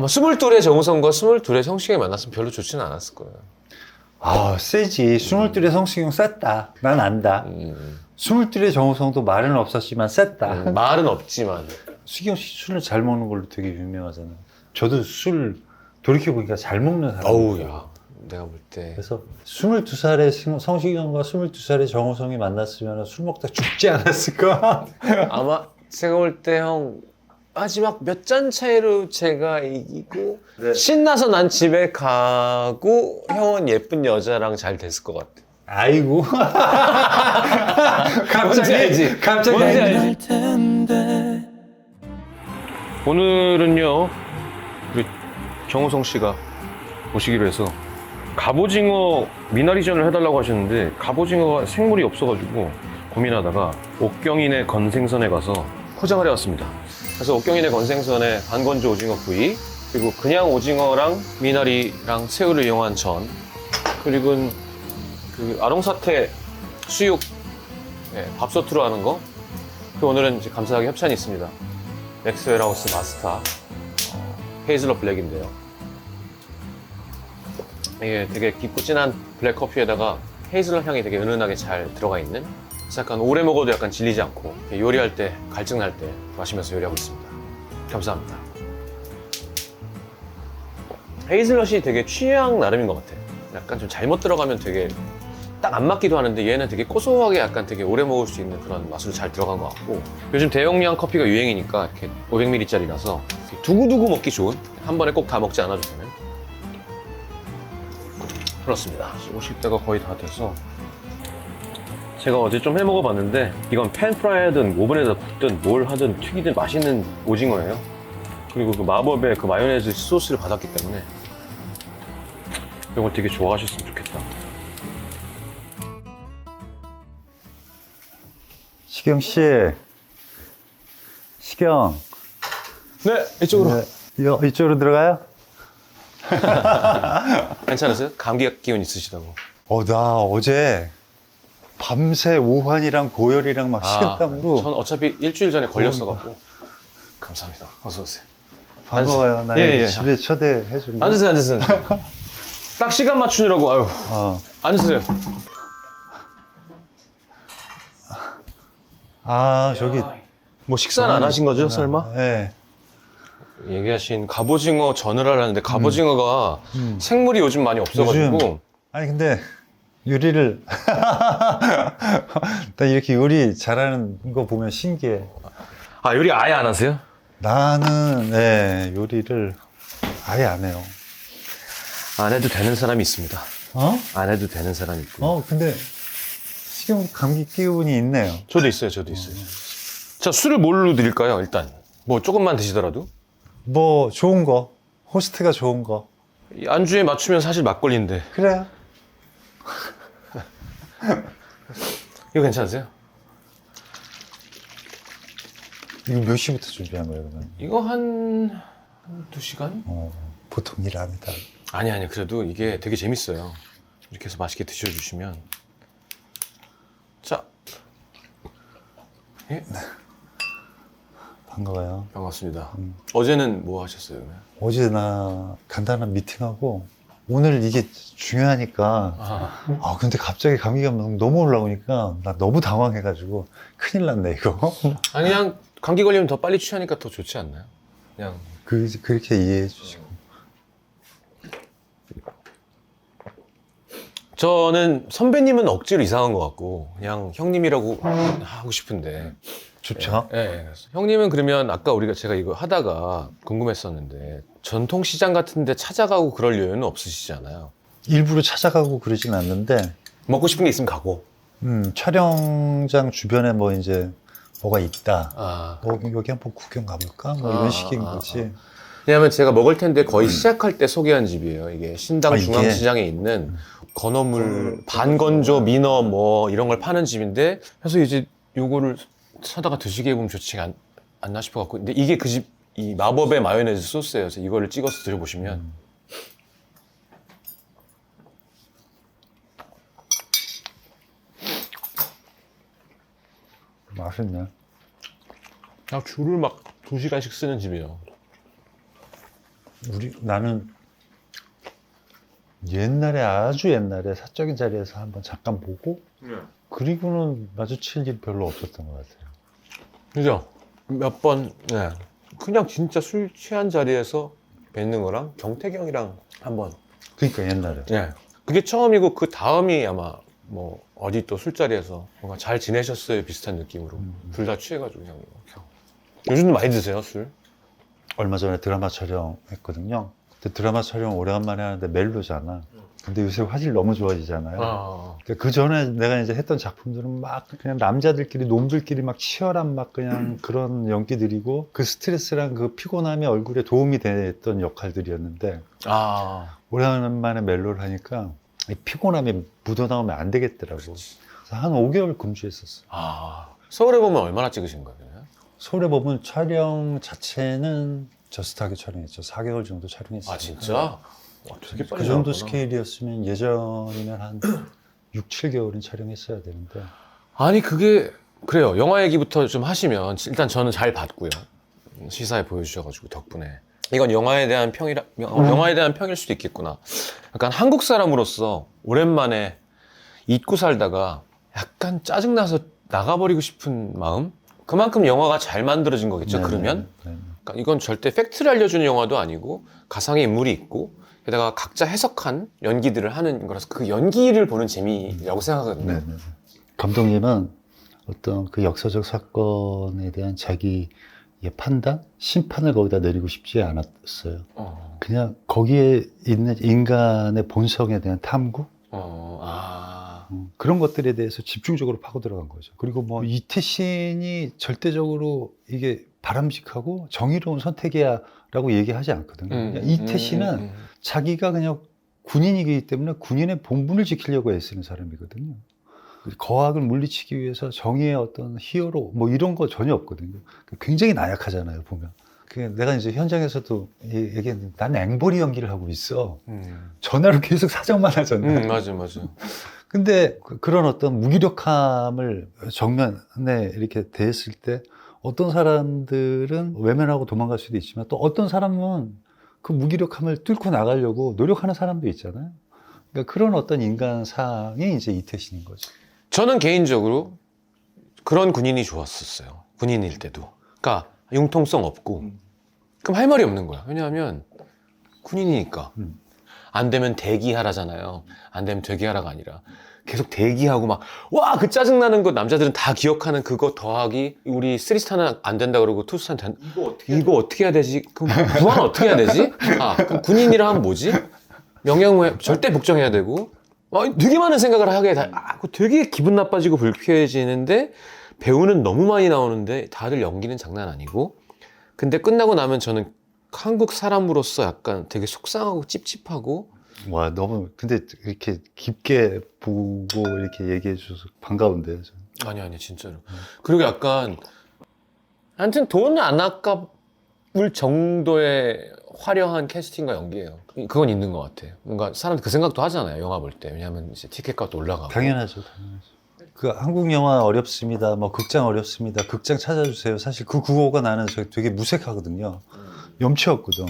아마 22의 정우성과 22의 성시경이 만났으면 별로 좋지는 않았을 거예요. 아, 세지. 22의 성시경 셌다. 난 안다. 22의 정우성도 말은 없었지만 셌다. 말은 없지만. 수경 씨 술을 잘 먹는 걸로 되게 유명하잖아요. 저도 술 돌이켜보니까 잘 먹는 사람. 어우, 야. 내가 볼 때. 그래서 22살의 성시경과 22살의 정우성이 만났으면 술 먹다 죽지 않았을까? 아마 제가 볼 때 형 마지막 몇 잔 차이로 제가 이기고 네. 신나서 난 집에 가고 형은 예쁜 여자랑 잘 됐을 것 같아. 아이고. 뭔지 갑자기, 알지? 갑자기. 뭔지 알지? 오늘은요 우리 정우성 씨가 오시기로 해서 갑오징어 미나리전을 해달라고 하셨는데 갑오징어가 생물이 없어가지고 고민하다가 옥경인의 건생선에 가서 포장을 해왔습니다. 그래서 옥경인의 건생선에 반건조 오징어 구이, 그리고 그냥 오징어랑 미나리랑 새우를 이용한 전, 그리고 그 아롱사태 수육 밥솥으로 하는 거. 그 오늘은 이제 감사하게 협찬이 있습니다. 맥스웰하우스 마스터 헤이즐넛 블랙인데요. 이게 되게 깊고 진한 블랙 커피에다가 헤이즐넛 향이 되게 은은하게 잘 들어가 있는, 그래서 약간 오래 먹어도 약간 질리지 않고 요리할 때 갈증 날 때 마시면서 요리하고 있습니다. 감사합니다. 헤이즐넛이 되게 취향 나름인 것 같아. 약간 좀 잘못 들어가면 되게 딱 안 맞기도 하는데 얘는 되게 고소하게 약간 되게 오래 먹을 수 있는 그런 맛으로 잘 들어간 것 같고, 요즘 대용량 커피가 유행이니까 이렇게 500ml짜리라서 두고두고 먹기 좋은, 한 번에 꼭 다 먹지 않아도 되는 그렇습니다. 오실 때가 거의 다 돼서 제가 어제 좀 해 먹어봤는데 이건 팬프라이 하든 오븐에다 굽든 뭘 하든 튀기든 맛있는 오징어예요. 그리고 그 마법의 그 마요네즈 소스를 받았기 때문에 이걸 되게 좋아하셨으면 좋겠다. 시경 씨. 시경. 네, 이쪽으로. 네, 이쪽으로 들어가요? 괜찮으세요? 감기 기운 있으시다고. 나 어제 밤새 오한이랑 고열이랑 막 식은땀으로. 전 어차피 일주일 전에 걸렸어갖고. 감사합니다. 어서 오세요. 반가워요. 나 예, 예. 집에 초대해 줄래? 앉으세요, 앉으세요. 딱 시간 맞추느라고. 아유. 앉으세요. 저기. 뭐 식사는 안 하신 거죠, 설마? 네. 얘기하신 갑오징어 전을 하려는데 갑오징어가 생물이 요즘 많이 없어가지고. 아니, 근데 요리를. 나 이렇게 요리 잘하는 거 보면 신기해. 아, 요리 아예 안 하세요? 나는, 요리를 아예 안 해요. 안 해도 되는 사람이 있습니다. 어? 안 해도 되는 사람이 있고. 근데 식용 감기 기운이 있네요. 저도 있어요, 저도 있어요. 자, 술을 뭘로 드릴까요, 일단? 뭐 조금만 드시더라도? 뭐 좋은 거, 호스트가 좋은 거. 이 안주에 맞추면 사실 막걸리인데. 그래요. 이거 괜찮으세요? 이거 몇 시부터 준비한 거예요, 그러면? 이거 한 2시간? 보통 일 아니다. 아니, 그래도 이게 되게 재밌어요. 이렇게 해서 맛있게 드셔주시면. 자. 예? 반가워요. 반갑습니다. 어제는 뭐 하셨어요, 그러면? 어제 나 간단한 미팅하고 오늘 이게 중요하니까 근데 갑자기 감기가 너무 올라오니까 나 너무 당황해가지고 큰일 났네 이거. 아니, 그냥 감기 걸리면 더 빨리 취하니까 더 좋지 않나요? 그냥. 그렇게 이해해 주시고. 저는 선배님은 억지로 이상한 것 같고 그냥 형님이라고 하고 싶은데. 좋죠. 예. 형님은 그러면 아까 제가 이거 하다가 궁금했었는데 전통시장 같은 데 찾아가고 그럴 여유는 없으시잖아요. 일부러 찾아가고 그러진 않는데 먹고 싶은 게 있으면 가고. 촬영장 주변에 뭐 이제 뭐가 있다. 여기 한번 구경 가볼까? 뭐 이런 식인 거지. 왜냐면 제가 먹을 텐데 거의 시작할 때 소개한 집이에요. 이게 신당 이게? 중앙시장에 있는 건어물, 반건조, 민어 뭐 이런 걸 파는 집인데, 그래서 이제 요거를 사다가 드시게 보면 좋지 않나 싶어갖고. 근데 이게 그 집, 이 마법의 마요네즈 소스예요. 그래서 이거를 찍어서 드셔보시면. 맛있네. 줄을 막 2시간씩 쓰는 집이에요. 나는 옛날에 아주 옛날에 사적인 자리에서 한번 잠깐 보고 그리고는 마주칠 일 별로 없었던 것 같아요. 그죠? 몇 번, 네. 그냥 진짜 술 취한 자리에서 뵙는 거랑 정태경이랑 한번. 그러니까 옛날에. 네. 그게 처음이고 그 다음이 아마 뭐 어디 또 술자리에서 뭔가 잘 지내셨어요 비슷한 느낌으로 둘 다 취해가지고 그냥 요즘도 많이 드세요 술? 얼마 전에 드라마 촬영했거든요. 근데 드라마 촬영 오래간만에 하는데 멜로잖아. 근데 요새 화질 너무 좋아지잖아요. 그 전에 내가 이제 했던 작품들은 막 그냥 남자들끼리 놈들끼리 막 치열한 막 그냥 그런 연기들이고 그 스트레스랑 그 피곤함이 얼굴에 도움이 됐던 역할들이었는데 오래간만에 멜로를 하니까 이 피곤함이 묻어나오면 안 되겠더라고. 그래서 한 5개월 금주했었어. 서울에 보면 얼마나 찍으신 거예요? 서울에 보면 촬영 자체는 저스트하게 촬영했죠. 4개월 정도 촬영했어요. 진짜? 와, 되게 빨리 그 정도 나왔구나. 스케일이었으면 예전이면 한 6, 7개월은 촬영했어야 되는데. 아니 그게 그래요. 영화 얘기부터 좀 하시면 일단 저는 잘 봤고요. 시사에 보여주셔가지고 덕분에 이건 영화에 대한 영화에 대한 평일 수도 있겠구나. 약간 한국 사람으로서 오랜만에 잊고 살다가 약간 짜증나서 나가버리고 싶은 마음? 그만큼 영화가 잘 만들어진 거겠죠. 네네, 그러면 네네. 그러니까 이건 절대 팩트를 알려주는 영화도 아니고 가상의 인물이 있고 게다가 각자 해석한 연기들을 하는 거라서 그 연기를 보는 재미라고 생각하거든요. 네네. 감독님은 어떤 그 역사적 사건에 대한 자기의 판단, 심판을 거기다 내리고 싶지 않았어요. 그냥 거기에 있는 인간의 본성에 대한 탐구, 그런 것들에 대해서 집중적으로 파고 들어간 거죠. 그리고 뭐 이태신이 절대적으로 이게 바람직하고 정의로운 선택이야 라고 얘기하지 않거든요. 이태신은 자기가 그냥 군인이기 때문에 군인의 본분을 지키려고 애쓰는 사람이거든요. 거악을 물리치기 위해서 정의의 어떤 히어로 뭐 이런 거 전혀 없거든요. 굉장히 나약하잖아요, 보면. 내가 이제 현장에서도 얘기했는데 난 앵벌이 연기를 하고 있어. 전화로 계속 사정만 하잖아요. 맞아. 근데 그런 어떤 무기력함을 정면에 이렇게 대했을 때 어떤 사람들은 외면하고 도망갈 수도 있지만 또 어떤 사람은 그 무기력함을 뚫고 나가려고 노력하는 사람도 있잖아요. 그러니까 그런 어떤 인간상이 이제 이태신인 거죠. 저는 개인적으로 그런 군인이 좋았었어요. 군인일 때도. 그러니까 융통성 없고 그럼 할 말이 없는 거야. 왜냐하면 군인이니까. 안 되면 대기하라잖아요. 안 되면 되기하라가 아니라 계속 대기하고 막 와 그 짜증나는 거 남자들은 다 기억하는 그거 더하기 우리 3스타는 안 된다 그러고 2스타는 이거 어떻게 해야 되지? 그럼 무한 어떻게 해야 되지? 그럼 군인이라 하면 뭐지? 명예훼 절대 복종해야 되고 되게 많은 생각을 하게 되게 기분 나빠지고 불쾌해지는데 배우는 너무 많이 나오는데 다들 연기는 장난 아니고 근데 끝나고 나면 저는 한국 사람으로서 약간 되게 속상하고 찝찝하고 와 너무 근데 이렇게 깊게 보고 이렇게 얘기해 주셔서 반가운데요. 아니 진짜로. 그리고 약간 하여튼 돈 안 아까울 정도의 화려한 캐스팅과 연기예요. 그건 있는 것 같아요. 뭔가 사람들 그 생각도 하잖아요. 영화 볼 때. 왜냐하면 이제 티켓값도 올라가고. 당연하죠. 그 한국 영화 어렵습니다. 뭐 극장 어렵습니다. 극장 찾아주세요. 사실 그 구호가 나는 되게 무색하거든요. 염치 없거든.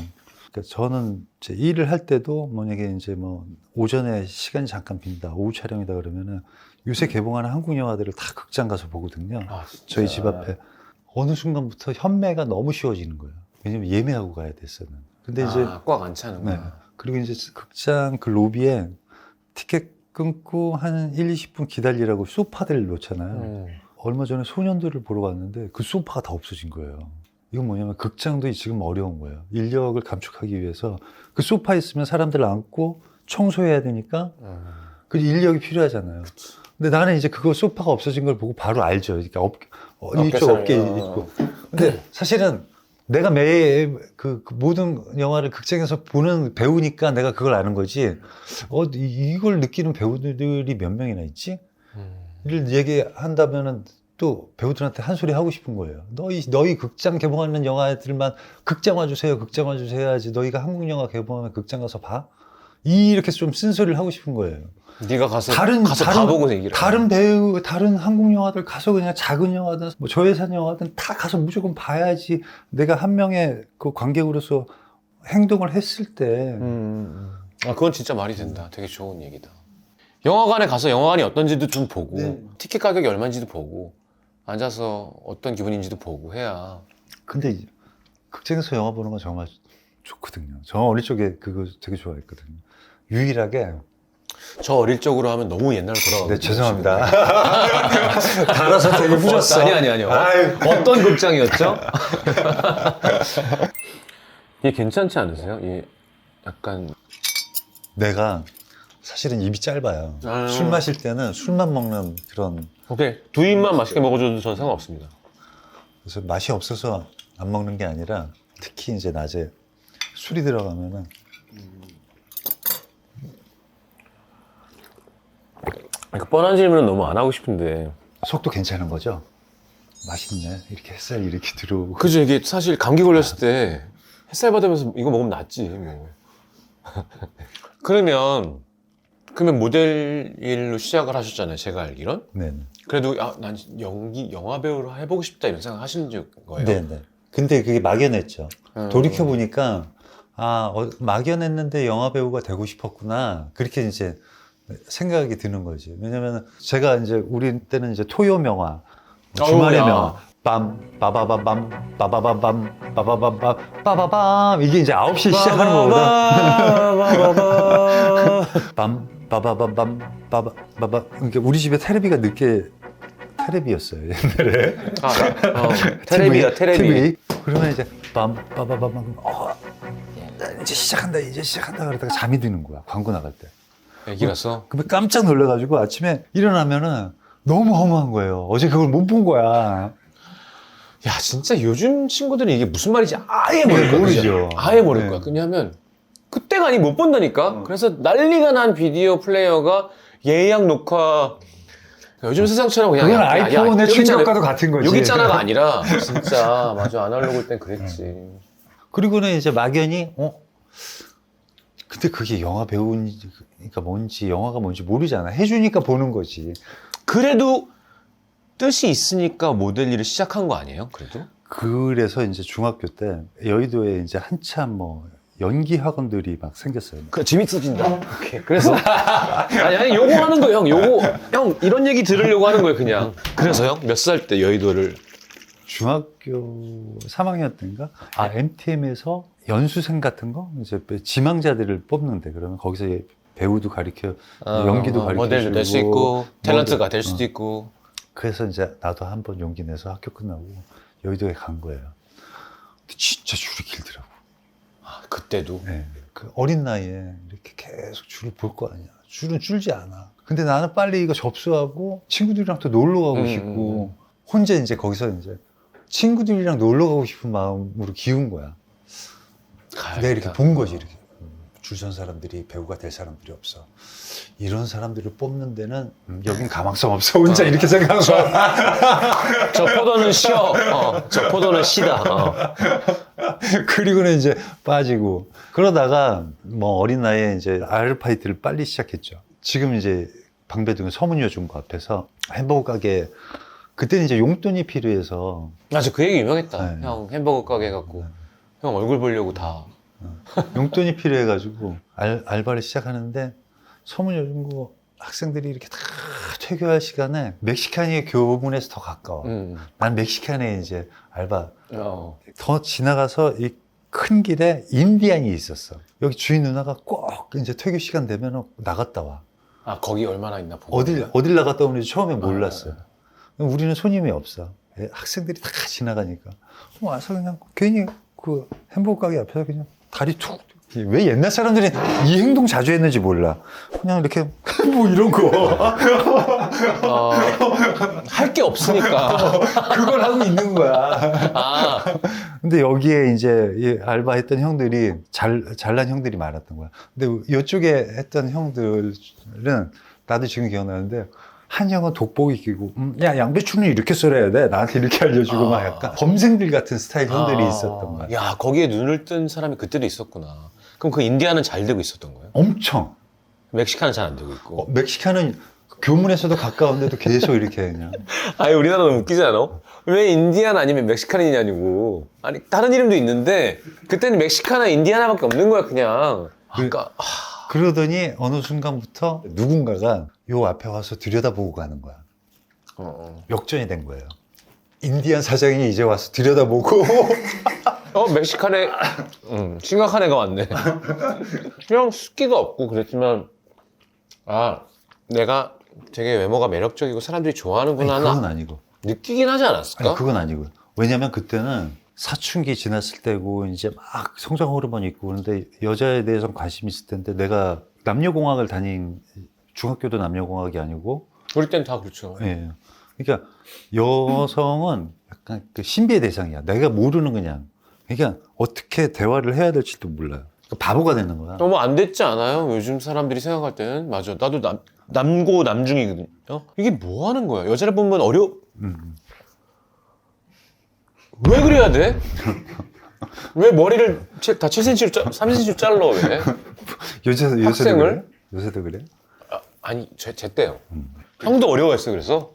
그러니까 저는 이제 일을 할 때도 만약에 이제 뭐 오전에 시간이 잠깐 빈다, 오후 촬영이다 그러면은 요새 개봉하는 한국 영화들을 다 극장 가서 보거든요. 저희 집 앞에. 어느 순간부터 현매가 너무 쉬워지는 거예요. 왜냐면 예매하고 가야 됐어요. 근데 이제 꽉 안 차는구나. 네. 그리고 이제 극장 그 로비에 티켓 끊고 한 1, 20분 기다리라고 소파들을 놓잖아요. 얼마 전에 소년들을 보러 갔는데 그 소파가 다 없어진 거예요. 이건 뭐냐면 극장도 지금 어려운 거예요. 인력을 감축하기 위해서 그 소파에 있으면 사람들 앉고 청소해야 되니까 그 인력이 필요하잖아요. 근데 나는 이제 그거 소파가 없어진 걸 보고 바로 알죠. 그러니까 이쪽 업계에 있고. 근데 사실은 내가 매일 그 모든 영화를 극장에서 보는 배우니까 내가 그걸 아는 거지. 이걸 느끼는 배우들이 몇 명이나 있지? 이를 얘기한다면은 또 배우들한테 한 소리 하고 싶은 거예요. 너희 극장 개봉하는 영화들만 극장 와주세요, 극장 와주세요 하지. 너희가 한국 영화 개봉하면 극장 가서 봐? 이렇게 좀 쓴소리를 하고 싶은 거예요. 네가 가서 다 보고 얘기를. 다른 배우, 다른 한국 영화들 가서 그냥 작은 영화든 뭐 저예산 영화든 다 가서 무조건 봐야지. 내가 한 명의 그 관객으로서 행동을 했을 때 아, 그건 진짜 말이 된다. 되게 좋은 얘기다. 영화관에 가서 영화관이 어떤지도 좀 보고 네. 티켓 가격이 얼마인지도 보고 앉아서 어떤 기분인지도 보고 해야. 근데 극장에서 영화 보는 건 정말 좋거든요. 저 어릴 적에 그거 되게 좋아했거든요. 유일하게 저 어릴 적으로 하면 너무 옛날로 돌아가거든요. 네, 죄송합니다. 달아서 되게 후졌어. 아니요. 어떤 극장이었죠? 얘 괜찮지 않으세요? 얘 약간 내가 사실은 입이 짧아요. 아. 술 마실 때는 술만 먹는 그런, 오케이 두 입만 맛있게 먹어줘도 저는 상관없습니다. 그래서 맛이 없어서 안 먹는 게 아니라 특히 이제 낮에 술이 들어가면은 그러니까 뻔한 질문은 너무 안 하고 싶은데 속도 괜찮은 거죠? 맛있네. 이렇게 햇살 이렇게 들어오고. 그죠. 이게 사실 감기 걸렸을 때 햇살 받으면서 이거 먹으면 낫지 뭐. 그러면 모델 일로 시작을 하셨잖아요. 제가 알기론. 네네. 그래도 난 영화 배우로 해보고 싶다 이런 생각 하시는 거예요? 네네. 근데 그게 막연했죠. 음. 돌이켜보니까, 막연했는데 영화 배우가 되고 싶었구나. 그렇게 이제 생각이 드는 거지. 왜냐면 제가 이제, 우리 때는 이제 토요 명화, 주말의 어우야. 명화, 빰, 빠바바밤, 빠바바밤, 빠바바밤, 빠바밤. 이게 이제 9시에 시작하는 거거든. 빰, 빠바바밤, 빠바바밤. 그러니까 우리 집에 테레비가 늦게 테레비였어요, 옛날에. 테레비야 테레비. TV. 그러면 이제 빰, 빠바바밤, 이제 시작한다 그러다가 잠이 드는 거야, 광고 나갈 때. 애기라서? 그러면 깜짝 놀라가지고 아침에 일어나면은 너무 허무한 거예요. 어제 그걸 못 본 거야. 야 진짜 요즘 친구들은 이게 무슨 말인지 아예 모를 거야. 모르죠. 그죠? 아예 모를 네. 거야. 왜냐하면 그때가 아니 못 본다니까. 그래서 난리가 난 비디오 플레이어가 예약 녹화. 요즘 세상처럼 그냥 그건 야, 아이폰의 여기 있잖아. 충격과도 같은 거지. 여기 있잖아가 아니라 진짜 맞아 아날로그 땐 그랬지. 그리고는 이제 막연히 근데 그게 영화 배우니까 뭔지 영화가 뭔지 모르잖아. 해주니까 보는 거지. 그래도 뜻이 있으니까 모델 일을 시작한 거 아니에요? 그래도? 그래서 이제 중학교 때 여의도에 이제 한참 뭐 연기 학원들이 막 생겼어요. 그래 재밌어진다. 오케이. 그래서 아니 요거 하는 거 형. 형 이런 얘기 들으려고 하는 거예요 그냥. 그래서 형 몇 살 때 여의도를 중학교 3학년 때인가? MTM에서 연수생 같은 거 이제 지망자들을 뽑는데 그러면 거기서 배우도 가르쳐, 연기도 가르쳐 모델도 될 수 있고 탤런트가 될 수도 있고. 그래서 이제 나도 한번 용기 내서 학교 끝나고 여의도에 간 거예요. 근데 진짜 줄이 길더라고. 그때도. 네. 그 어린 나이에 이렇게 계속 줄을 볼 거 아니야. 줄은 줄지 않아. 근데 나는 빨리 이거 접수하고 친구들이랑 또 놀러 가고 싶고 혼자 이제 거기서 이제 친구들이랑 놀러 가고 싶은 마음으로 기운 거야. 내가 이렇게 본 거지, 이렇게. 줄 선 사람들이 배우가 될 사람들이 없어. 이런 사람들을 뽑는 데는 여긴 가망성 없어. 혼자 이렇게 생각한 거야. 저 포도는 쉬어. 저 포도는 쉬다. 그리고는 이제 빠지고. 그러다가 뭐 어린 나이에 이제 아르바이트를 빨리 시작했죠. 지금 이제 방배동 서문여중고 앞에서 햄버거 가게, 그때는 이제 용돈이 필요해서. 맞아, 그 얘기 유명했다. 네. 형 햄버거 가게 해갖고 형 얼굴 보려고 다. 용돈이 필요해가지고 알바를 시작하는데 서문여중고 학생들이 이렇게 다 퇴교할 시간에 멕시칸이 교문에서 더 가까워. 난 멕시칸에 이제 알바 더 지나가서 이 큰 길에 인디안이 있었어. 여기 주인 누나가 꼭 이제 퇴교 시간 되면 나갔다 와. 거기 얼마나 있나 보고. 어딜 나갔다 오는지 처음에 몰랐어요. 우리는 손님이 없어. 학생들이 다 지나가니까 와서 그냥 괜히 그 햄버거 가게 앞에서 그냥 다리 툭. 왜 옛날 사람들이 이 행동 자주 했는지 몰라. 그냥 이렇게 뭐 이런 거. 할 게 없으니까. 그걸 하고 있는 거야. 근데 여기에 이제 이 알바했던 형들이 잘난 형들이 많았던 거야. 근데 이쪽에 했던 형들은 나도 지금 기억나는데 한 형은 돋보기 끼고 야 양배추는 이렇게 썰어야 돼. 나한테 이렇게 알려주고 막 약간 범생들 같은 스타일 형들이 있었던 거야. 야 거기에 눈을 뜬 사람이 그때도 있었구나. 그럼 그 인디아는 잘 되고 있었던 거예요? 엄청. 멕시칸은 잘 안 되고 있고. 멕시칸은 교문에서도 가까운데도 계속 이렇게 그냥. 우리나라 너무 웃기지 않아? 왜 인디안 아니면 멕시칸이냐고. 아니 다른 이름도 있는데 그때는 멕시카나 인디아나밖에 없는 거야 그냥. 그러니까 그러더니 어느 순간부터 누군가가 요 앞에 와서 들여다보고 가는 거야. 역전이 된 거예요. 인디안 사장이 이제 와서 들여다보고 멕시칸에 심각한 애가 왔네. 그냥 숫기가 없고 그랬지만 내가 되게 외모가 매력적이고 사람들이 좋아하는구나. 아니, 그건 아니고. 느끼긴 하지 않았을까? 아니, 그건 아니고. 왜냐면 그때는 사춘기 지났을 때고 이제 막 성장 호르몬이 있고 그런데 여자에 대해서 관심이 있을 텐데 내가 남녀공학을 다닌 중학교도 남녀공학이 아니고 우리 땐 다 그렇죠. 예. 그러니까 여성은 약간 그 신비의 대상이야. 내가 모르는 그냥. 그러니까 어떻게 대화를 해야 될지도 몰라요. 그러니까 바보가 되는 거야. 너무 안 됐지 않아요? 요즘 사람들이 생각할 때는. 맞아. 나도 남고 남중이거든요. 이게 뭐 하는 거야? 여자를 보면 왜 그래야 돼? 왜 머리를 다 7cm로 3cm로 잘라 왜? 요새도 학생을? 그래? 요새도 그래? 아니 제 때요. 형도 어려워했어 그래서.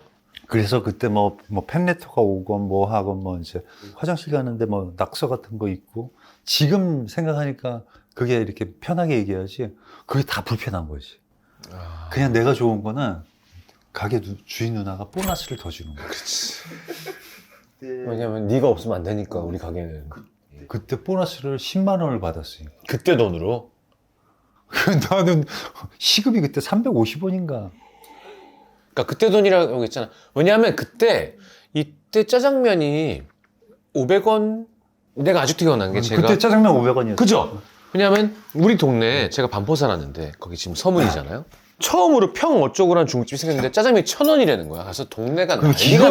그래서 그때 뭐 팬레터가 오건 뭐 하건 뭐 이제 화장실 가는데 뭐 낙서 같은 거 있고 지금 생각하니까 그게 이렇게 편하게 얘기하지 그게 다 불편한 거지. 그냥 내가 좋은 거는 가게 주인 누나가 보너스를 더 주는 거야. 그렇지. 왜냐면 네가 없으면 안 되니까 우리 가게는. 그때 보너스를 10만 원을 받았으니까. 그때 돈으로? 나는 시급이 그때 350원인가. 그러니까 그때 돈이라고 했잖아. 왜냐하면 이때 짜장면이 500원. 내가 아직도 기억나는 게 제가 그때 짜장면 500원이었어. 그죠? 왜냐하면 우리 동네에 제가 반포 살았는데 거기 지금 서문이잖아요. 처음으로 평 어쩌고라는 중국집이 생겼는데 짜장면이 1,000원이라는 거야. 그래서 동네가 난리가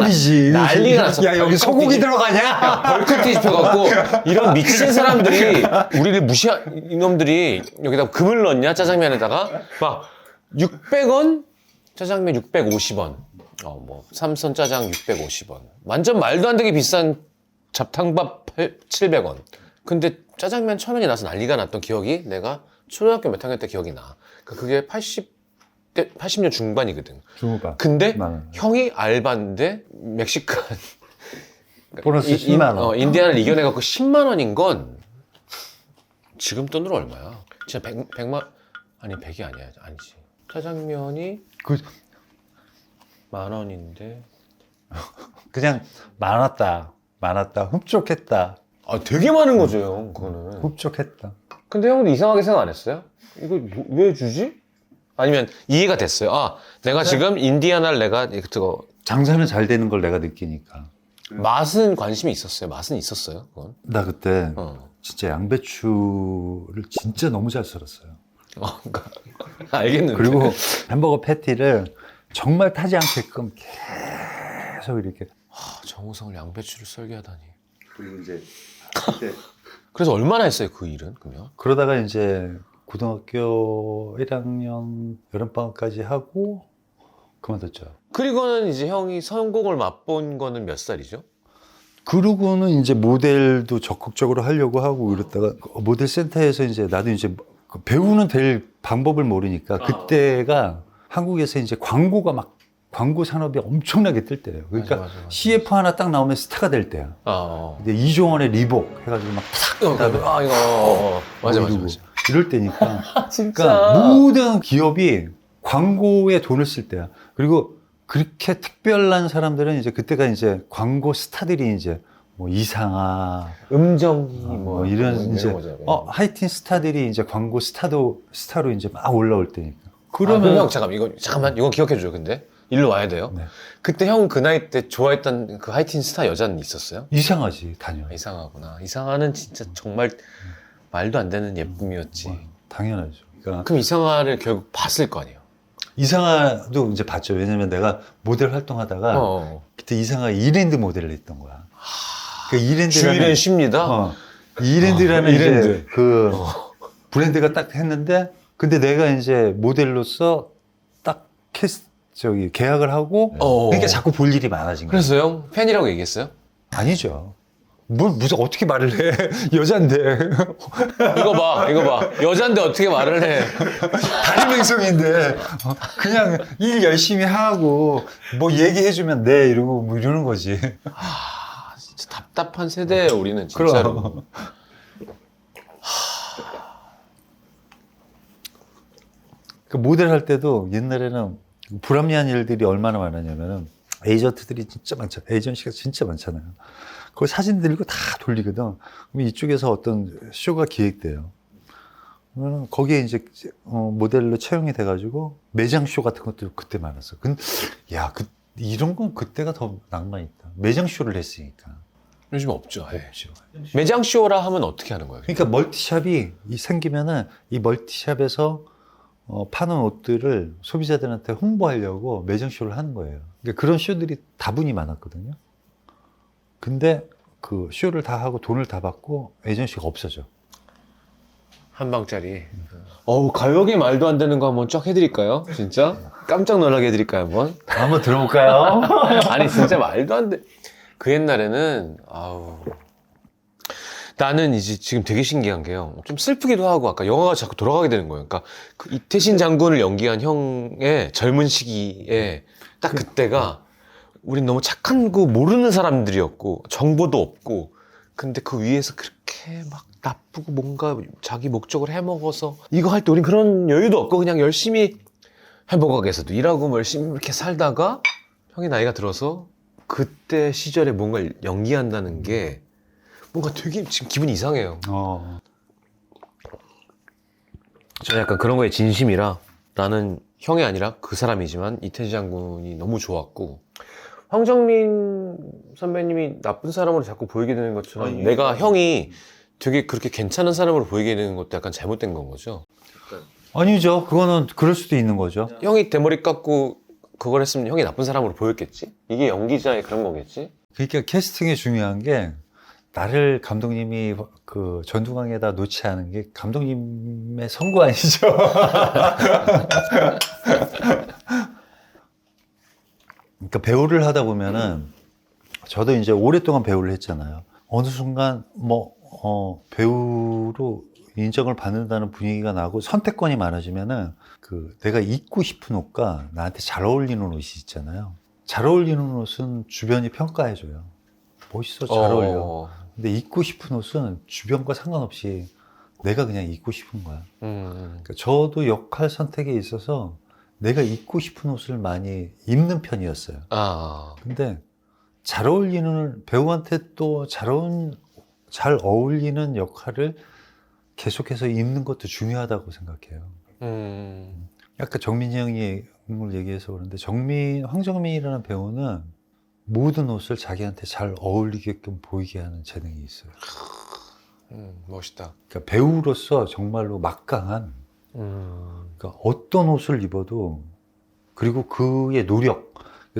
났어. 야 여기 소고기 들어가냐? 벌컥 뒤집혀갖고 이런 미친 사람들이 우리를 무시한 이놈들이 여기다 금을 넣냐 짜장면에다가 막 600원 짜장면 650원 뭐 삼선 짜장 650원 완전 말도 안 되게 비싼 잡탕밥 700원 근데 짜장면 1,000원이 나서 난리가 났던 기억이 내가 초등학교 몇 학년 때 기억이 나. 그게 80년 중반이거든. 중반. 근데 많아요. 형이 알바인데 멕시칸 보너스 10만 원. 인디아나를 이겨내갖고 10만 원인 건 지금 돈으로 얼마야? 진짜 100만 아니 100이 아니야. 아니지. 짜장면이 그 10,000원인데 그냥 많았다. 흡족했다. 되게 많은 거죠, 형. 그거는. 흡족했다. 근데 형은 이상하게 생각 안 했어요? 이거 왜 주지? 아니면 이해가 됐어요. 내가 지금 인디아나를 내가 장사는 잘 되는 걸 내가 느끼니까. 맛은 관심이 있었어요. 맛은 있었어요. 그건. 나 그때 진짜 양배추를 진짜 너무 잘 썰었어요. 그러니까 알겠는데. 그리고 햄버거 패티를 정말 타지 않게끔 계속 이렇게. 정우성을 양배추를 썰게 하다니. 그리고 이제 그래서 얼마나 했어요, 그 일은? 그러면? 그러다가 이제 고등학교 1학년 여름방학까지 하고 그만뒀죠. 그리고는 이제 형이 성공을 맛본 거는 몇 살이죠? 그러고는 이제 모델도 적극적으로 하려고 하고 이랬다가 모델 센터에서 이제 나도 이제 배우는 될 방법을 모르니까 그때가 한국에서 이제 광고 산업이 엄청나게 뜰 때예요. 그러니까 맞아. CF 하나 딱 나오면 스타가 될 때야. 근데 이종원의 리복 해가지고 막 맞아. 이럴 때니까. 진짜. 그러니까 모든 기업이 광고에 돈을 쓸 때야. 그리고 그렇게 특별한 사람들은 이제 그때가 이제 광고 스타들이 이제 뭐 이상아, 음정이 뭐 이런 이제 하이틴 스타들이 이제 광고 스타로 이제 막 올라올 때니까. 그러면 형 잠깐만 이거 기억해 줘요. 근데 일로 와야 돼요. 네. 그때 형 그 나이 때 좋아했던 그 하이틴 스타 여자는 있었어요? 이상하지 당연히. 이상하구나. 이상하는 진짜 정말 말도 안 되는 예쁨이었지. 당연하죠. 그러니까 그럼 이상하를 결국 봤을 거 아니에요? 이상하도 이제 봤죠. 왜냐면 내가 모델 활동하다가 그때 이상하 이랜드 모델을 했던 거야. 그 이랜드라는 주일엔 쉽니다. 이랜드라는 이랜드. 이제 그 브랜드가 딱 했는데 근데 내가 이제 모델로서 딱 계약을 하고 그러니까 자꾸 볼 일이 많아진 거야. 그래서 형 팬이라고 얘기했어요? 아니죠. 무슨 어떻게 말을 해? 여잔데. 이거 봐. 여잔데 어떻게 말을 해? 다리맹성인데 그냥 일 열심히 하고 뭐 얘기해주면 네 이러고 뭐 이러는 거지. 아, 진짜 답답한 세대예요, 우리는 진짜로. 그럼. 그 모델 할 때도 옛날에는 불합리한 일들이 얼마나 많았냐면은 에이전트들이 진짜 많잖아요. 에이전시가 진짜 많잖아요. 그 사진 들고 다 돌리거든. 그럼 이쪽에서 어떤 쇼가 기획돼요. 그러면 거기에 이제 모델로 채용이 돼가지고 매장 쇼 같은 것도 그때 많았어. 근데 야, 이런 건 그때가 더 낭만 있다. 매장 쇼를 했으니까. 요즘 없죠. 예. 없죠. 매장 쇼라 하면 어떻게 하는 거예요? 그러니까 멀티샵이 생기면은 이 멀티샵에서 파는 옷들을 소비자들한테 홍보하려고 매장 쇼를 하는 거예요. 그러니까 그런 쇼들이 다분히 많았거든요. 근데 그 쇼를 다 하고 돈을 다 받고 에이전시가 없어져. 한 방짜리. 가요계 말도 안 되는 거 한번 쫙 해드릴까요? 진짜? 깜짝 놀라게 해드릴까요, 한번? 한번 들어볼까요? 아니, 진짜 말도 안 돼. 그 옛날에는, 나는 이제 지금 되게 신기한 게요. 좀 슬프기도 하고, 아까 영화가 자꾸 돌아가게 되는 거예요. 그러니까 그 이태신 장군을 연기한 형의 젊은 시기에 딱 그때가 우린 너무 착한 거 모르는 사람들이었고, 정보도 없고, 근데 그 위에서 그렇게 막 나쁘고 뭔가 자기 목적을 해먹어서 이거 할 때 우린 그런 여유도 없고 그냥 열심히 햄버거 가게에서도 일하고 뭐 열심히 이렇게 살다가 형이 나이가 들어서 그때 시절에 뭔가 연기한다는 게 뭔가 되게 지금 기분이 이상해요. 저는 약간 그런 거에 진심이라 나는 형이 아니라 그 사람이지만 이태지 장군이 너무 좋았고 황정민 선배님이 나쁜 사람으로 자꾸 보이게 되는 것처럼 내가 형이 되게 그렇게 괜찮은 사람으로 보이게 되는 것도 약간 잘못된 건 거죠. 아니죠. 그거는 그럴 수도 있는 거죠. 형이 대머리 깎고 그걸 했으면 형이 나쁜 사람으로 보였겠지? 이게 연기자의 그런 거겠지? 그러니까 캐스팅이 중요한 게 나를 감독님이 그 전두광에다 놓지 않은 게 감독님의 선구 아니죠. 그러니까 배우를 하다 보면은 저도 이제 오랫동안 배우를 했잖아요. 어느 순간 배우로 인정을 받는다는 분위기가 나고 선택권이 많아지면은 그 내가 입고 싶은 옷과 나한테 잘 어울리는 옷이 있잖아요. 잘 어울리는 옷은 주변이 평가해줘요. 멋있어, 잘 어울려. 근데 입고 싶은 옷은 주변과 상관없이 내가 그냥 입고 싶은 거야. 그러니까 저도 역할 선택에 있어서 내가 입고 싶은 옷을 많이 입는 편이었어요. 근데 잘 어울리는 배우한테 또 잘 어울리는 역할을 계속해서 입는 것도 중요하다고 생각해요. 아까 정민이 형이 걸 얘기해서 그런데 황정민이라는 배우는 모든 옷을 자기한테 잘 어울리게끔 보이게 하는 재능이 있어요. 멋있다. 그러니까 배우로서 정말로 막강한 그러니까 어떤 옷을 입어도 그리고 그의 노력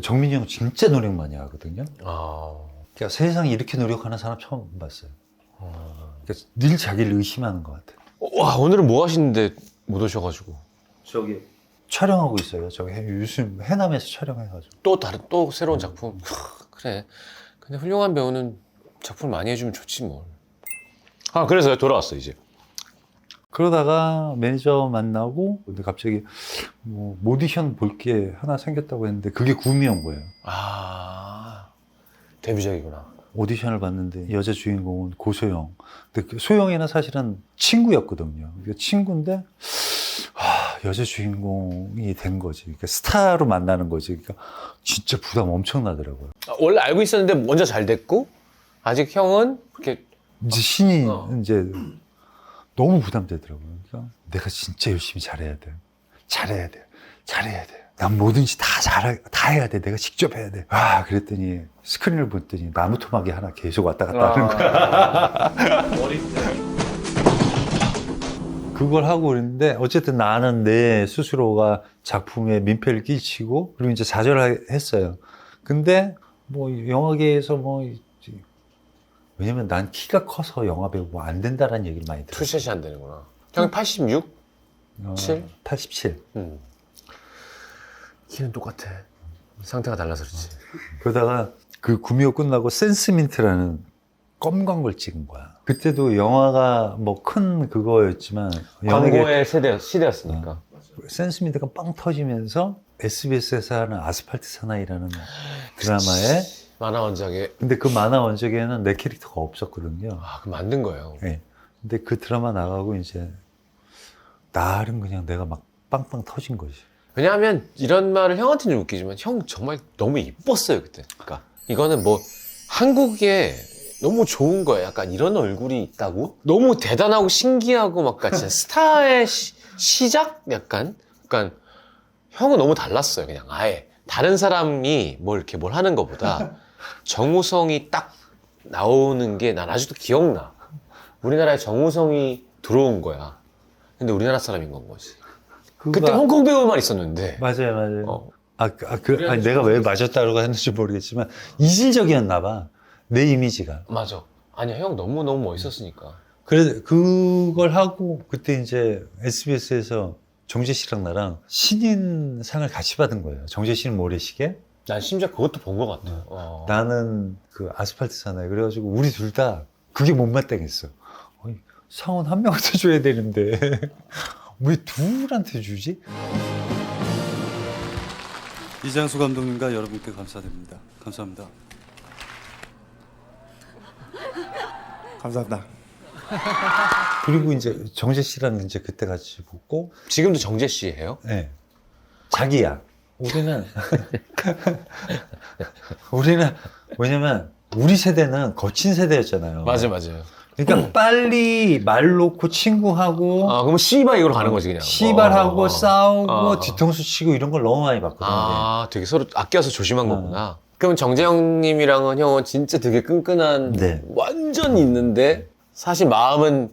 정민이 형 진짜 노력 많이 하거든요. 그러니까 세상에 이렇게 노력하는 사람 처음 봤어요. 그러니까 늘 자기를 의심하는 것 같아요. 와, 오늘은 뭐 하시는데 못 오셔가지고. 저기 촬영하고 있어요. 요즘 해남에서 촬영해가지고. 또 새로운 작품. 그래. 근데 훌륭한 배우는 작품을 많이 해주면 좋지 뭘. 그래서 돌아왔어 이제. 그러다가 매니저 만나고 근데 갑자기 오디션 볼 게 하나 생겼다고 했는데 그게 구미호인 거예요. 데뷔작이구나. 오디션을 봤는데 여자 주인공은 고소영. 근데 그 소영이는 사실은 친구였거든요. 친구인데 여자 주인공이 된 거지. 그러니까 스타로 만나는 거지. 그러니까 진짜 부담 엄청나더라고요. 원래 알고 있었는데 먼저 잘 됐고 아직 형은 그렇게 이제 신이 이제 너무 부담되더라고요. 그러니까 내가 진짜 열심히 잘해야 돼. 난 뭐든지 다 해야 돼. 내가 직접 해야 돼. 그랬더니 스크린을 봤더니 나무 토막이 하나 계속 왔다 갔다 하는 거야. 그걸 하고 그랬는데 어쨌든 나는 내 스스로가 작품에 민폐를 끼치고 그리고 이제 좌절했어요. 근데 영화계에서 왜냐면 난 키가 커서 영화 배우 안 된다라는 얘기를 많이 들었어요. 투샷이 안 되는구나. 형이 86? 7? 87. 키는 똑같아. 상태가 달라서 그렇지. 그러다가 그 구미호 끝나고 센스민트라는 검은 걸 찍은 거야. 그때도 영화가 뭐 큰 그거였지만 광고의 시대였으니까. 샘 스미드가 빵 터지면서 SBS에서 하는 아스팔트 사나이라는 드라마에 만화 원작에. 근데 그 만화 원작에는 내 캐릭터가 없었거든요. 아, 그 만든 거예요. 네. 근데 그 드라마 나가고 이제 나름 그냥 내가 막 빵빵 터진 거지. 왜냐하면 이런 말을 형한테는 좀 웃기지만 형 정말 너무 이뻤어요 그때. 그러니까 이거는 뭐 한국에 너무 좋은 거예요. 약간 이런 얼굴이 있다고? 너무 대단하고 신기하고 막 진짜 스타의 시작? 약간 형은 너무 달랐어요. 그냥 아예 다른 사람이 뭘 이렇게 뭘 하는 것보다 정우성이 딱 나오는 게 난 아직도 기억나. 우리나라에 정우성이 들어온 거야. 근데 우리나라 사람인 건 거지. 그때 홍콩 배우만 있었는데. 맞아요. 아니, 내가 왜 맞았다고 했는지 모르겠지만 이질적이었나 봐. 내 이미지가. 맞아. 아니야, 형 너무너무 멋있었으니까. 그래서 그걸 하고 그때 이제 SBS에서 정재 씨랑 나랑 신인상을 같이 받은 거예요. 정재 씨는 모래시계, 난 심지어 그것도 본 것 같아. 나는 그 아스팔트 사나이. 그래가지고 우리 둘 다 그게 못마땅했어. 상원 한 명한테 줘야 되는데 왜 둘한테 주지? 이장수 감독님과 여러분께 감사드립니다. 감사합니다. 감사합니다. 그리고 이제 정재 씨랑 이제 그때 같이 붙고, 지금도 정재 씨 해요? 네. 자기야. 우리는 왜냐면 우리 세대는 거친 세대였잖아요. 맞아요. 그러니까 빨리 말 놓고 친구하고 아, 그럼 씨발 이거로 가는 거지, 그냥. 시발하고 싸우고 뒤통수 치고 이런 걸 너무 많이 봤거든요. 아, 되게 서로 아껴서 조심한 거구나. 그럼 정재영님이랑은 형은 진짜 되게 끈끈한, 네. 완전 있는데, 사실 마음은,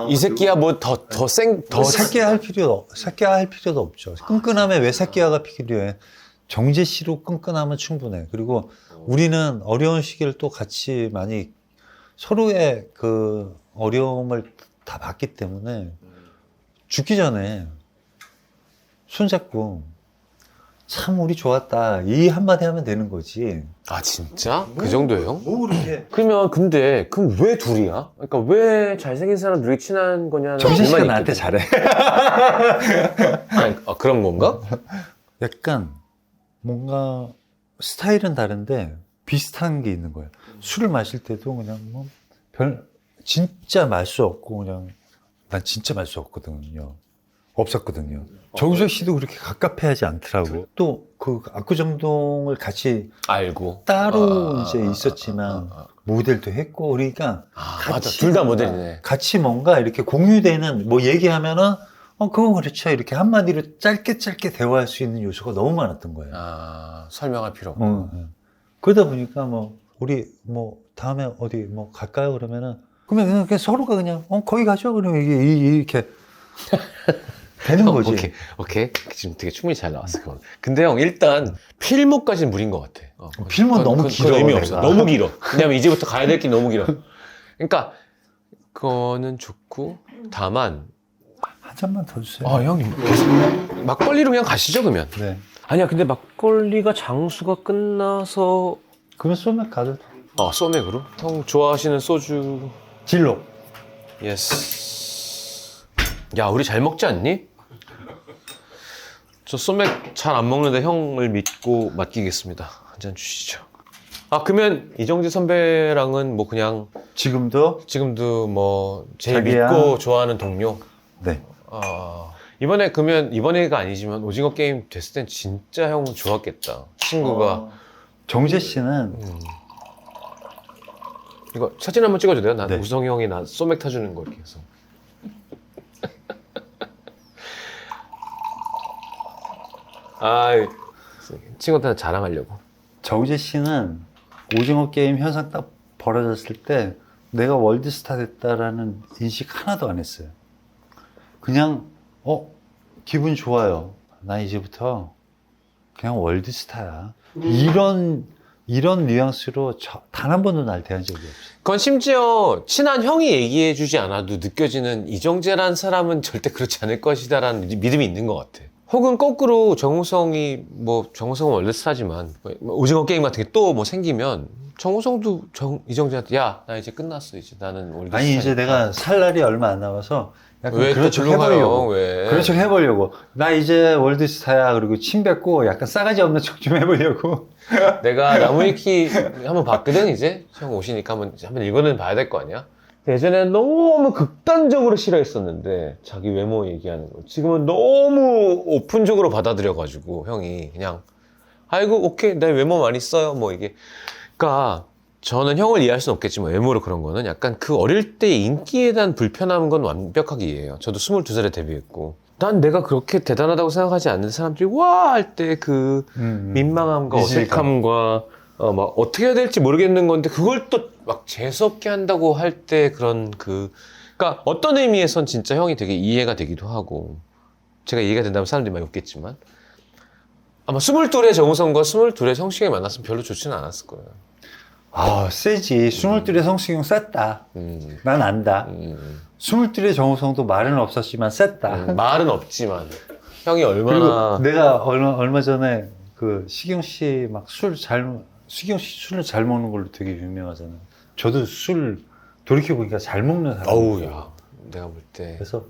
이 새끼야 뭐 더 새끼야 할 필요도 없죠. 끈끈함에 왜 새끼야가 필요해? 정재 씨로 끈끈하면 충분해. 그리고 우리는 어려운 시기를 또 같이 많이 서로의 그 어려움을 다 봤기 때문에 죽기 전에 손잡고 참 우리 좋았다 이 한마디 하면 되는 거지. 아, 진짜? 그 정도예요? 뭐 그렇게 그럼 왜 둘이야? 그러니까 왜 잘생긴 사람 둘이 친한 거냐는 정재 씨가 불만이 나한테 있거든. 잘해. 아니, 그런 건가? 약간 뭔가 스타일은 다른데 비슷한 게 있는 거예요. 술을 마실 때도 그냥 뭐 진짜 말 수 없고 그냥 난 진짜 말 수 없었거든요. 정우성 씨도 그렇게 갑갑해하지 않더라고. 또 그 압구정동을 같이 알고. 따로 이제 있었지만 모델도 했고 그러니까 맞아. 둘 다 모델이네. 같이 뭔가 이렇게 공유되는 뭐 얘기하면은 그건 그렇죠 이렇게 한마디로 짧게 대화할 수 있는 요소가 너무 많았던 거예요. 아, 설명할 필요 없고. 그러다 보니까 뭐 우리 뭐 다음에 어디 뭐 갈까요 그러면은 그러면 그냥 서로가 그냥 거기 가죠 그러면 이렇게 되는 거지. 오케이. 지금 되게 충분히 잘 나왔어, 그건. 근데 형, 일단, 필모까지는 무리인 것 같아. 필모는 너무 길어, 의미 내가. 없어. 너무 길어. 왜냐면 이제부터 가야 될 게 너무 길어. 그러니까, 그거는 좋고, 다만. 한 잔만 더 주세요. 아, 형님. 막걸리로 그냥 가시죠, 그러면. 네. 아니야, 근데 막걸리가 장수가 끝나서. 그러면 소맥 가도 돼. 소맥으로? 형 좋아하시는 소주. 진로. 예스. 야, 우리 잘 먹지 않니? 저 소맥 잘 안 먹는데 형을 믿고 맡기겠습니다. 한 잔 주시죠. 아, 그러면 이정재 선배랑은 뭐 그냥 지금도 뭐 제일 자기야. 믿고 좋아하는 동료. 네. 이번에가 아니지만 오징어 게임 됐을 땐 진짜 형 좋았겠다. 친구가. 정재 씨는 이거 사진 한번 찍어도 돼요? 난 네. 우성이 형이 나 소맥 타주는 거 이렇게 해서. 친구한테 자랑하려고. 정재 씨는 오징어 게임 현상 딱 벌어졌을 때 내가 월드스타 됐다라는 인식 하나도 안 했어요. 그냥 기분 좋아요. 나 이제부터 그냥 월드스타야. 이런 뉘앙스로 단 한 번도 날 대한 적이 없어요. 그건 심지어 친한 형이 얘기해주지 않아도 느껴지는 이정재란 사람은 절대 그렇지 않을 것이다라는 믿음이 있는 것 같아. 혹은 거꾸로 정우성이 뭐 정우성은 원래 스타지만 뭐 오징어 게임 같은 게 또 뭐 생기면 정우성도 이정재한테 야 나 이제 끝났어 이제 나는 월드 아니 이제 스타니까. 내가 살 날이 얼마 안 남아서 약간 왜 그런 또 척 불러가요? 해보려고. 왜? 그런 척 해보려고. 나 이제 월드스타야. 그리고 침 뱉고 약간 싸가지 없는 척 좀 해보려고. 내가 나무위키 한번 봤거든 이제 형 오시니까 한번 읽어는 봐야 될 거 아니야? 예전에는 너무 극단적으로 싫어했었는데 자기 외모 얘기하는 거 지금은 너무 오픈적으로 받아들여가지고 형이 그냥 아이고 오케이 내 외모 많이 써요 뭐 이게 그러니까 저는 형을 이해할 수는 없겠지만 외모로 그런 거는 약간 그 어릴 때 인기에 대한 불편함은 건 완벽하게 이해해요. 저도 22살에 데뷔했고 난 내가 그렇게 대단하다고 생각하지 않는 사람들이 와 할 때 그 민망함과 이질감. 어색함과 막 어떻게 해야 될지 모르겠는 건데 그걸 또 막 재수없게 한다고 할 때 그런 그러니까 어떤 의미에선 진짜 형이 되게 이해가 되기도 하고 제가 이해가 된다면 사람들이 많이 웃겠지만 아마 22의 정우성과 22의 성시경이 만났으면 별로 좋지는 않았을 거예요. 아, 세지. 22의 성시경 셌다. 난 안다. 22의 정우성도 말은 없었지만 셌다. 말은 없지만 형이 그리고 얼마나 내가 얼마 전에 그 시경 씨 막 시경 씨 술을 잘 먹는 걸로 되게 유명하잖아요. 저도 술 돌이켜보니까 잘 먹는 사람이에요. 어우야 내가 볼 때 그래서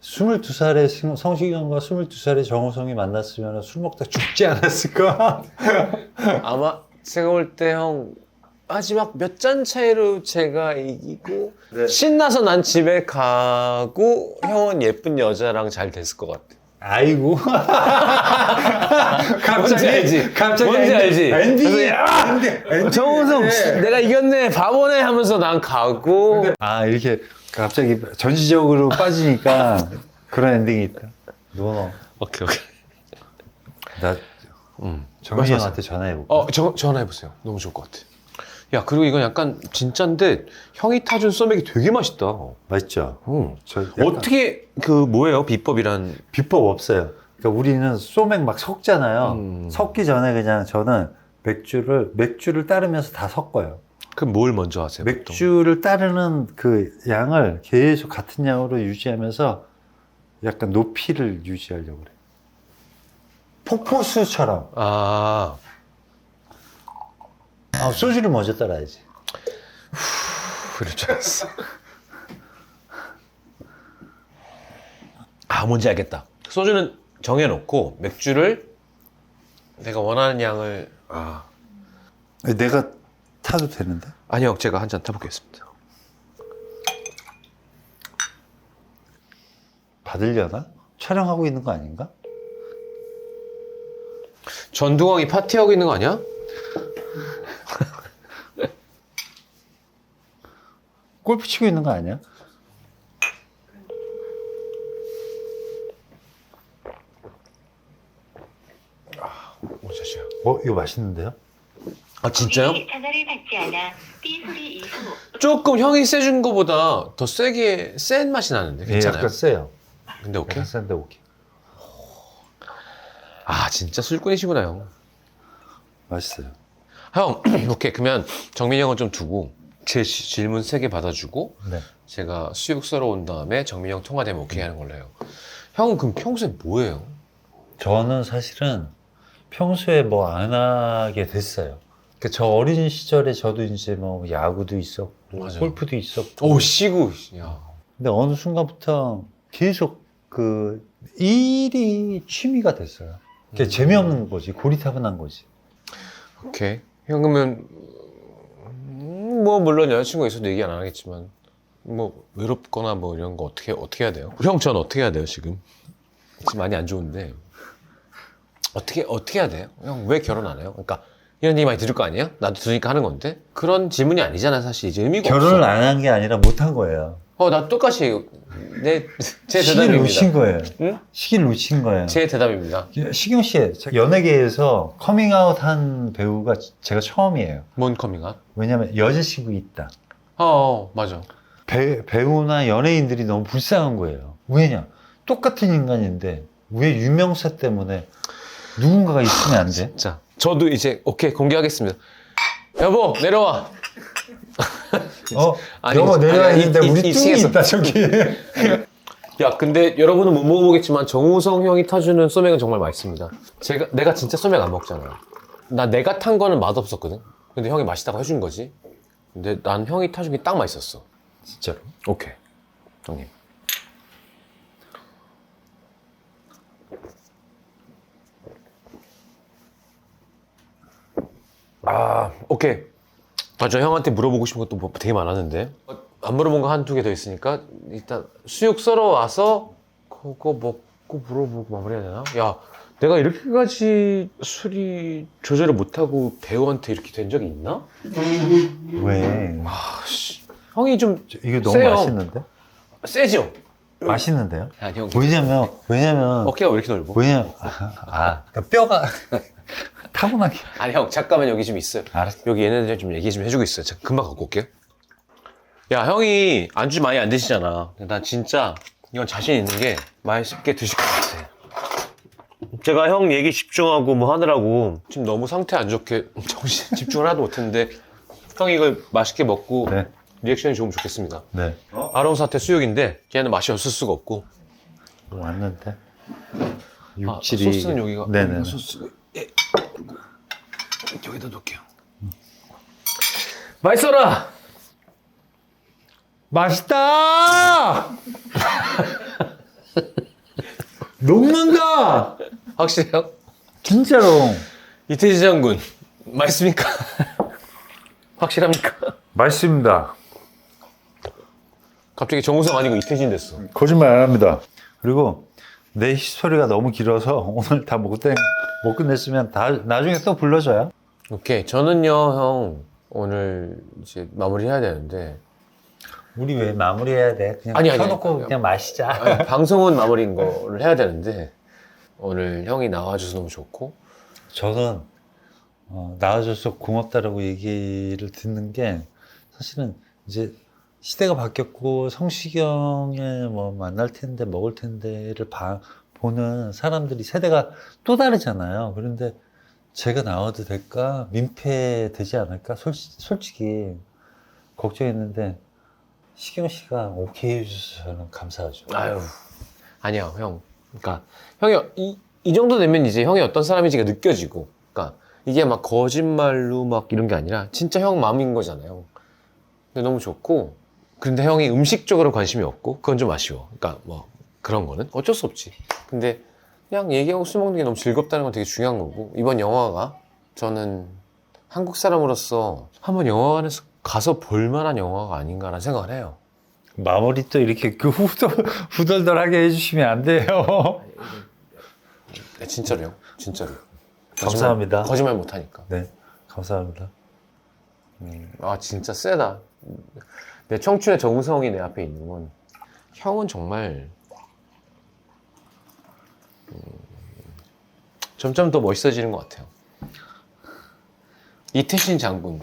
22살의 성시경과 22살의 정우성이 만났으면 술 먹다 죽지 않았을까? 아마 제가 볼 때 형 마지막 몇 잔 차이로 제가 이기고 네. 신나서 난 집에 가고 형은 예쁜 여자랑 잘 됐을 것 같아. 아이고. 뭔지 알지? 뭔지 알지? 엔딩이 정우성 내가 이겼네 바보네 하면서 난 가고 아, 이렇게 갑자기 전지적으로 빠지니까 그런 엔딩이 있다. 너, 오케이 나 정민이 형한테 전화해볼까? 전화해보세요. 너무 좋을 것 같아. 야 그리고 이건 약간 진짠데 형이 타준 소맥이 되게 맛있다. 맛있죠? 저 약간 어떻게 뭐예요 비법이란? 비법 없어요. 그러니까 우리는 소맥 막 섞잖아요. 섞기 전에 그냥 저는 맥주를 따르면서 다 섞어요. 그럼 뭘 먼저 하세요? 보통? 맥주를 따르는 그 양을 계속 같은 양으로 유지하면서 약간 높이를 유지하려고 그래. 폭포수처럼. 소주를 먼저 따라야지. 그럴 줄 알았어. 뭔지 알겠다. 소주는 정해놓고 맥주를 내가 원하는 양을 내가 타도 되는데? 아니요 제가 한 잔 타보겠습니다. 받으려나? 촬영하고 있는 거 아닌가? 전두광이 파티하고 있는 거 아니야? 골프 치고 있는 거 아니야? 오자시야. 이거 맛있는데요? 진짜요? 전화를 받지 않아 삐 소리 이후 조금 형이 세준 거보다 더 센 맛이 나는데 괜찮아요? 약간 세요. 근데 오케이? 약간 센데 오케이. 진짜 술꾼이시구나 형. 맛있어요. 형 오케이 그러면 정민이 형은 좀 두고 제 질문 3개 받아주고 네. 제가 수육 썰어 온 다음에 정민이 형 통화되면 오케이 하는 걸로 해요. 형은 그럼 평소에 뭐 해요? 저는 사실은 평소에 뭐 안 하게 됐어요. 저 어린 시절에 저도 이제 뭐 야구도 있었고 맞아요. 골프도 있었고 시구. 야. 근데 어느 순간부터 계속 그 일이 취미가 됐어요. 그게 재미없는 거지, 고리타분한 거지. 오케이. 형 그러면 뭐 물론 여자친구가 있어도 얘기 안 하겠지만 뭐 외롭거나 뭐 이런 거 어떻게 해야 돼요? 형 전 어떻게 해야 돼요 지금 많이 안 좋은데 어떻게 해야 돼요? 형 왜 결혼 안 해요? 그러니까 이런 얘기 많이 들을 거 아니에요? 나도 들으니까 하는 건데 그런 질문이 아니잖아 사실 이제 의미가 결혼을 없어. 안 한 게 아니라 못 한 거예요. 나 똑같이 제 시기를 놓친 대답입니다. 거예요. 응? 시기를 놓친 거예요. 제 대답입니다. 시경 씨, 연예계에서 커밍아웃 한 배우가 제가 처음이에요. 뭔 커밍아웃? 왜냐면 여자친구 있다. 맞아. 배우나 연예인들이 너무 불쌍한 거예요. 왜냐? 똑같은 인간인데 왜 유명세 때문에 누군가가 있으면 안 돼? 진짜 저도 이제 오케이 공개하겠습니다. 여보 내려와. 아니, 여보 내려야 아니, 되는데 우리 뚱이 이층에서. 있다 저기. 야, 근데 여러분은 못 먹어보겠지만 정우성 형이 타주는 소맥은 정말 맛있습니다. 내가 진짜 소맥 안 먹잖아요. 내가 탄 거는 맛없었거든. 근데 형이 맛있다고 해준 거지. 근데 난 형이 타준 게 딱 맛있었어. 진짜로. 오케이, 형님. 오케이. 저 형한테 물어보고 싶은 것도 뭐 되게 많았는데 안 물어본 거 한두 개 더 있으니까 일단 수육 썰어 와서 그거 먹고 물어보고 마무리해야 되나? 야, 내가 이렇게까지 술이 조절을 못하고 배우한테 이렇게 된 적이 있나? 왜? 형이 좀 이게 너무 세요. 맛있는데? 세죠? 맛있는데요? 야, 형 왜냐면 어깨가 왜 이렇게 넓어? 그러니까 뼈가 타고나게. 아니 형 잠깐만 여기 좀 있어요. 알았어. 여기 얘네들 좀 얘기 좀 해주고 있어요. 잠깐 금방 갖고 올게요. 야, 형이 안주 많이 안 드시잖아. 난 진짜 이건 자신 있는 게 맛있게 드실 것 같아. 제가 형 얘기 집중하고 뭐 하느라고 지금 너무 상태 안 좋게 정신 집중을 하나도 못했는데 형이 이걸 맛있게 먹고 네. 리액션이 좋으면 좋겠습니다. 네. 아롱사태 수육인데 걔는 맛이 없을 수가 없고 왔는데. 소스는 여기가 네네. 소스가 여기다 놓을게요. 맛있어라. 맛있다. 녹는다. 확실해요? 진짜로. 이태지 장군 맛있습니까? 확실합니까? 맛있습니다. 갑자기 정우성 아니고 이태진 됐어. 거짓말 안 합니다. 그리고 내 히스토리가 너무 길어서 오늘 다 못 끝냈으면 나중에 또 불러줘요. 오케이. 저는요, 형, 오늘 이제 마무리해야 되는데. 우리 왜 마무리해야 돼? 그냥 아니, 켜놓고 그냥 마시자. 아니, 방송은 마무리인 거를 해야 되는데, 오늘 형이 나와줘서 너무 좋고. 저는 나와줘서 고맙다라고 얘기를 듣는 게 사실은 이제 시대가 바뀌었고 성시경에 뭐 만날 텐데 먹을 텐데를 보는 사람들이 세대가 또 다르잖아요. 그런데 제가 나와도 될까? 민폐되지 않을까? 솔직히 걱정했는데 시경 씨가 오케이 해주셔서 저는 감사하죠. 아유. 아니야, 형. 그러니까, 형이, 이 정도 되면 이제 형이 어떤 사람인지가 느껴지고. 그러니까, 이게 막 거짓말로 막 이런 게 아니라, 진짜 형 마음인 거잖아요. 근데 너무 좋고, 근데 형이 음식 쪽으로 관심이 없고, 그건 좀 아쉬워. 그러니까, 뭐, 그런 거는 어쩔 수 없지. 근데, 그냥 얘기하고 술 먹는 게 너무 즐겁다는 건 되게 중요한 거고, 이번 영화가 저는 한국 사람으로서 한번 영화관에서 가서 볼 만한 영화가 아닌가라는 생각을 해요. 마무리 또 이렇게 후덜덜하게 해주시면 안 돼요. 네, 진짜로요. 진짜로. 감사합니다. 거짓말 못하니까. 네, 감사합니다. 아, 진짜 세다. 내 청춘의 정우성이 내 앞에 있는 건 형은 정말 점점 더 멋있어지는 것 같아요. 이태신 장군.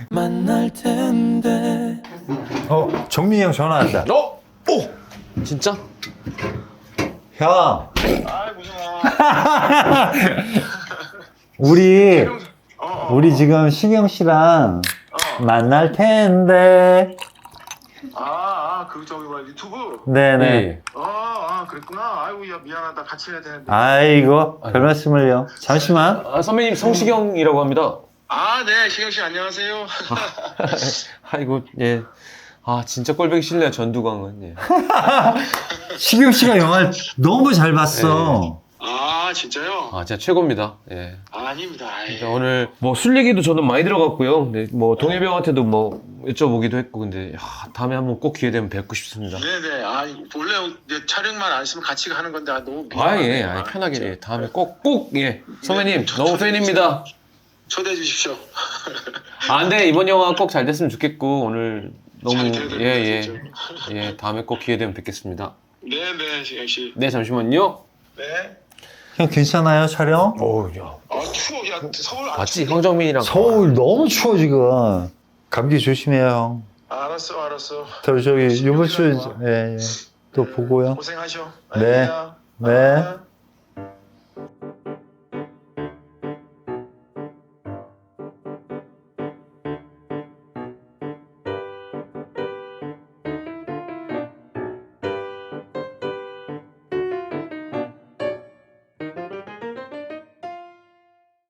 만날 텐데. 정민이 형 전화한다. 오! 진짜? 형, 아이 무서워. 우리 지금 시경 씨랑 만날 텐데. 그 저기 뭐야 유튜브. 네네. 예. 그랬구나. 아이고 야 미안하다. 같이 해야 되는데. 아이고, 별 말씀을요. 잠시만. 아, 선배님 성시경이라고 합니다. 네, 시경 씨 안녕하세요. 아이고, 예. 아, 진짜 꼴보기 싫네요, 전두광은. 예. 시경 씨가 영화를 너무 잘 봤어. 진짜요? 아, 진짜 최고입니다. 예. 아닙니다. 그러니까 오늘 뭐 술 얘기도 저는 많이 들어갔고요. 근데 뭐 동해병한테도 뭐 여쭤보기도 했고, 근데 다음에 한번 꼭 기회 되면 뵙고 싶습니다. 네네. 원래 이제 촬영만 안 있으면 같이 가는 건데 너무 예, 편하게. 예, 다음에 꼭, 예. 선배님, 너무 팬입니다. 초대해 주십시오. 근데 이번 영화 꼭 잘 됐으면 좋겠고, 오늘 너무, 잘 돼야 됩니다, 진짜. 예, 다음에 꼭 기회 되면 뵙겠습니다. 네네, 시경 씨. 네, 잠시만요. 네. 형 괜찮아요, 촬영? 야. 추워. 야, 서울 안 맞지? 춥니? 황정민이랑. 서울 너무 추워, 지금. 감기 조심해요, 형. 알았어. 저기, 이번 주에, 또 보고요. 고생하셔. 네. 알겠냐? 네.